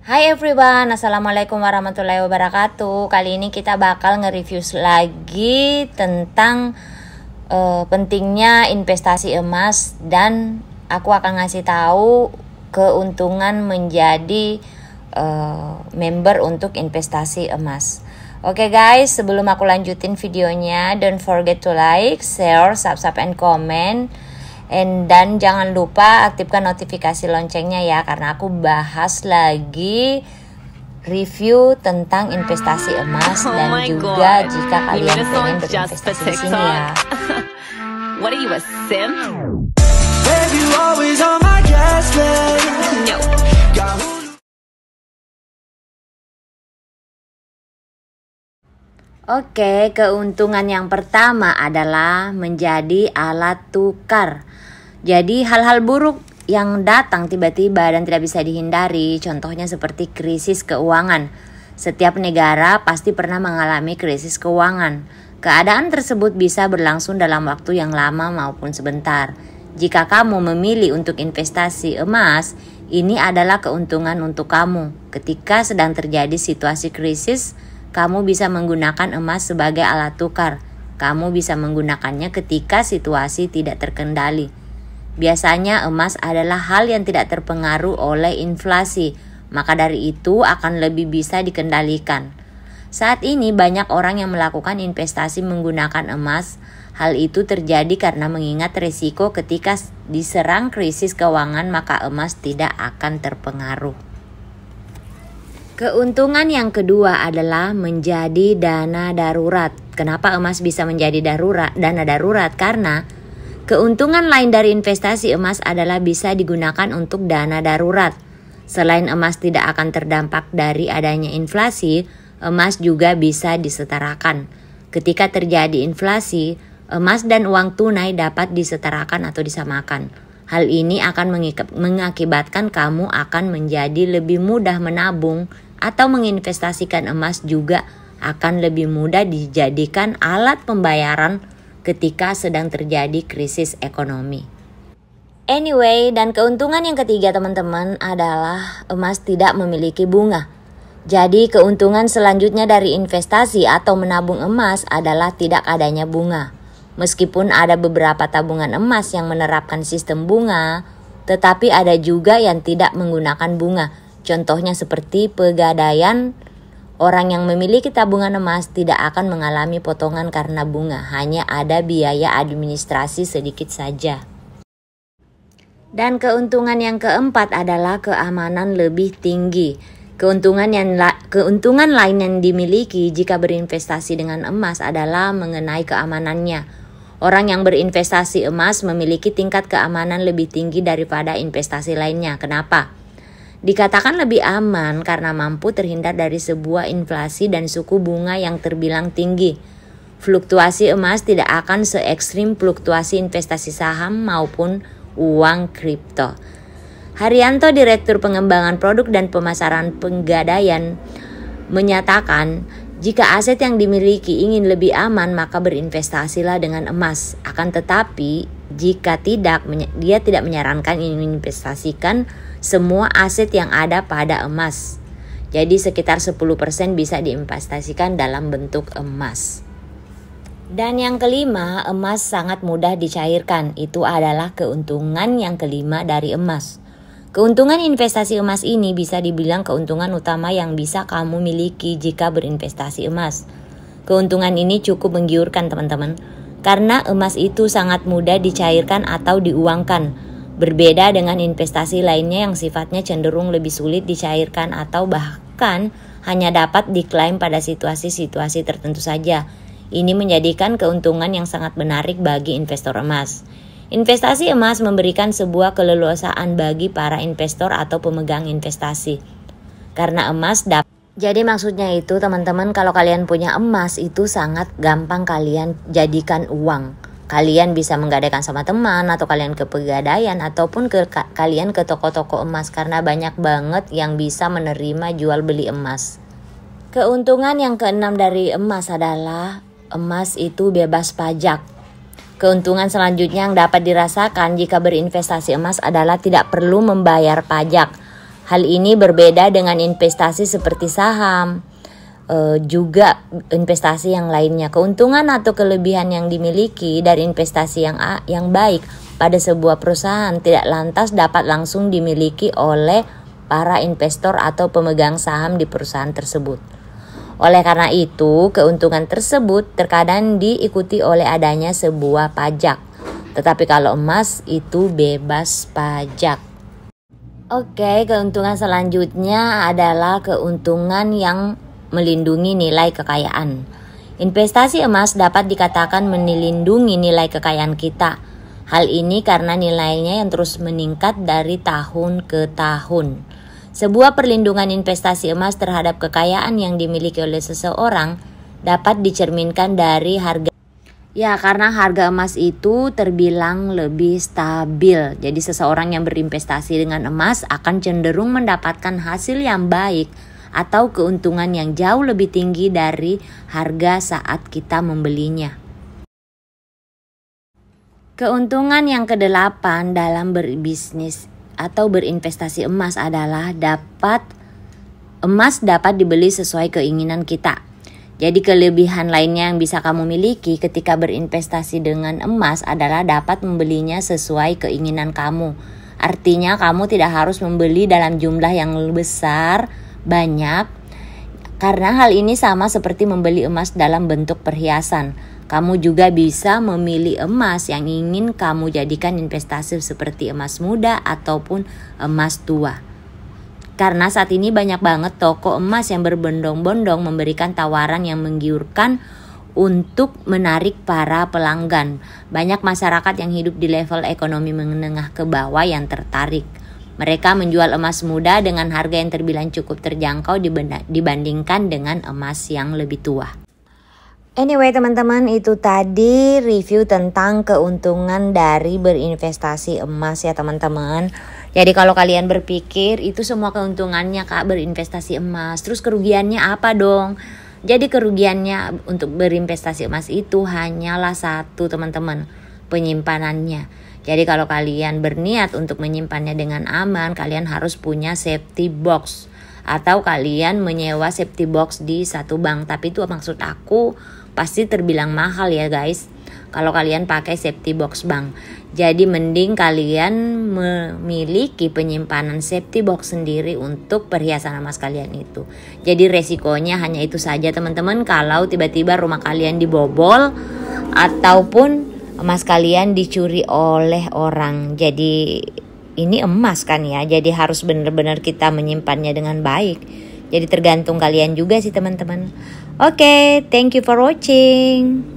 Hai everyone, Assalamualaikum warahmatullahi wabarakatuh. Kali ini kita bakal nge-review lagi tentang pentingnya investasi emas. Dan aku akan ngasih tahu keuntungan menjadi member untuk investasi emas. Oke guys, sebelum aku lanjutin videonya, don't forget to like, share, subscribe, and comment. Dan jangan lupa aktifkan notifikasi loncengnya ya, karena aku bahas lagi review tentang investasi emas dan juga jika kalian pengen berinvestasi di sini ya. What are you, a simp? No. Oke, keuntungan yang pertama adalah menjadi alat tukar. Jadi hal-hal buruk yang datang tiba-tiba dan tidak bisa dihindari, contohnya seperti krisis keuangan. Setiap negara pasti pernah mengalami krisis keuangan. Keadaan tersebut bisa berlangsung dalam waktu yang lama maupun sebentar. Jika kamu memilih untuk investasi emas, ini adalah keuntungan untuk kamu. Ketika sedang terjadi situasi krisis, kamu bisa menggunakan emas sebagai alat tukar. Kamu bisa menggunakannya ketika situasi tidak terkendali. Biasanya emas adalah hal yang tidak terpengaruh oleh inflasi, maka dari itu akan lebih bisa dikendalikan. Saat ini banyak orang yang melakukan investasi menggunakan emas. Hal itu terjadi karena mengingat risiko ketika diserang krisis keuangan, maka emas tidak akan terpengaruh. Keuntungan yang kedua adalah menjadi dana darurat. Kenapa emas bisa menjadi dana darurat? Karena keuntungan lain dari investasi emas adalah bisa digunakan untuk dana darurat. Selain emas tidak akan terdampak dari adanya inflasi, emas juga bisa disetarakan. Ketika terjadi inflasi, emas dan uang tunai dapat disetarakan atau disamakan. Hal ini akan mengakibatkan kamu akan menjadi lebih mudah menabung atau menginvestasikan emas, juga akan lebih mudah dijadikan alat pembayaran ketika sedang terjadi krisis ekonomi. Anyway, dan keuntungan yang ketiga teman-teman adalah emas tidak memiliki bunga. Jadi keuntungan selanjutnya dari investasi atau menabung emas adalah tidak adanya bunga. Meskipun ada beberapa tabungan emas yang menerapkan sistem bunga, tetapi ada juga yang tidak menggunakan bunga. Contohnya seperti Pegadaian. Orang yang memiliki tabungan emas tidak akan mengalami potongan karena bunga, hanya ada biaya administrasi sedikit saja. Dan keuntungan yang keempat adalah keamanan lebih tinggi. Keuntungan lain yang dimiliki jika berinvestasi dengan emas adalah mengenai keamanannya. Orang yang berinvestasi emas memiliki tingkat keamanan lebih tinggi daripada investasi lainnya. Kenapa? Dikatakan lebih aman karena mampu terhindar dari sebuah inflasi dan suku bunga yang terbilang tinggi. Fluktuasi emas tidak akan se-ekstrim fluktuasi investasi saham maupun uang kripto. Haryanto, Direktur Pengembangan Produk dan Pemasaran Pegadaian, menyatakan, jika aset yang dimiliki ingin lebih aman, maka berinvestasilah dengan emas. Akan tetapi, jika tidak, dia tidak menyarankan menginvestasikan semua aset yang ada pada emas. Jadi sekitar 10% bisa diinvestasikan dalam bentuk emas. Dan yang kelima, emas sangat mudah dicairkan. Itu adalah keuntungan yang kelima dari emas. Keuntungan investasi emas ini bisa dibilang keuntungan utama yang bisa kamu miliki jika berinvestasi emas. Keuntungan ini cukup menggiurkan teman-teman, karena emas itu sangat mudah dicairkan atau diuangkan. Berbeda dengan investasi lainnya yang sifatnya cenderung lebih sulit dicairkan atau bahkan hanya dapat diklaim pada situasi-situasi tertentu saja. Ini menjadikan keuntungan yang sangat menarik bagi investor emas. Investasi emas memberikan sebuah keleluasaan bagi para investor atau pemegang investasi. Karena emas jadi maksudnya itu teman-teman, kalau kalian punya emas itu sangat gampang kalian jadikan uang. Kalian bisa menggadaikan sama teman, atau kalian ke Pegadaian, ataupun kalian ke toko-toko emas, karena banyak banget yang bisa menerima jual beli emas. Keuntungan yang keenam dari emas adalah emas itu bebas pajak. Keuntungan selanjutnya yang dapat dirasakan jika berinvestasi emas adalah tidak perlu membayar pajak. Hal ini berbeda dengan investasi seperti saham, juga investasi yang lainnya. Keuntungan atau kelebihan yang dimiliki dari investasi yang baik pada sebuah perusahaan tidak lantas dapat langsung dimiliki oleh para investor atau pemegang saham di perusahaan tersebut. Oleh karena itu, keuntungan tersebut terkadang diikuti oleh adanya sebuah pajak. Tetapi kalau emas itu bebas pajak. Oke, keuntungan selanjutnya adalah keuntungan yang melindungi nilai kekayaan. Investasi emas dapat dikatakan melindungi nilai kekayaan kita. Hal ini karena nilainya yang terus meningkat dari tahun ke tahun. Sebuah perlindungan investasi emas terhadap kekayaan yang dimiliki oleh seseorang dapat dicerminkan dari harga. Ya, karena harga emas itu terbilang lebih stabil. Jadi seseorang yang berinvestasi dengan emas akan cenderung mendapatkan hasil yang baik atau keuntungan yang jauh lebih tinggi dari harga saat kita membelinya. Keuntungan yang ke-8 dalam berbisnis atau berinvestasi emas adalah emas dapat dibeli sesuai keinginan kita. Jadi kelebihan lainnya yang bisa kamu miliki ketika berinvestasi dengan emas adalah dapat membelinya sesuai keinginan kamu. Artinya kamu tidak harus membeli dalam jumlah yang besar, banyak, karena hal ini sama seperti membeli emas dalam bentuk perhiasan. Kamu juga bisa memilih emas yang ingin kamu jadikan investasi seperti emas muda ataupun emas tua. Karena saat ini banyak banget toko emas yang berbondong-bondong memberikan tawaran yang menggiurkan untuk menarik para pelanggan. Banyak masyarakat yang hidup di level ekonomi menengah ke bawah yang tertarik. Mereka menjual emas muda dengan harga yang terbilang cukup terjangkau dibandingkan dengan emas yang lebih tua. Anyway teman-teman, itu tadi review tentang keuntungan dari berinvestasi emas ya teman-teman. Jadi kalau kalian berpikir itu semua keuntungannya Kak berinvestasi emas, terus kerugiannya apa dong? Jadi kerugiannya untuk berinvestasi emas itu hanyalah satu teman-teman, penyimpanannya. Jadi kalau kalian berniat untuk menyimpannya dengan aman, kalian harus punya safety box. Atau kalian menyewa safety box di satu bank. Tapi itu maksud aku pasti terbilang mahal ya guys, kalau kalian pakai safety box bank. Jadi mending kalian memiliki penyimpanan safety box sendiri untuk perhiasan emas kalian itu. Jadi resikonya hanya itu saja teman-teman, kalau tiba-tiba rumah kalian dibobol ataupun emas kalian dicuri oleh orang. Jadi ini emas kan ya, jadi harus benar-benar kita menyimpannya dengan baik. Jadi tergantung kalian juga sih teman-teman. Oke, thank you for watching.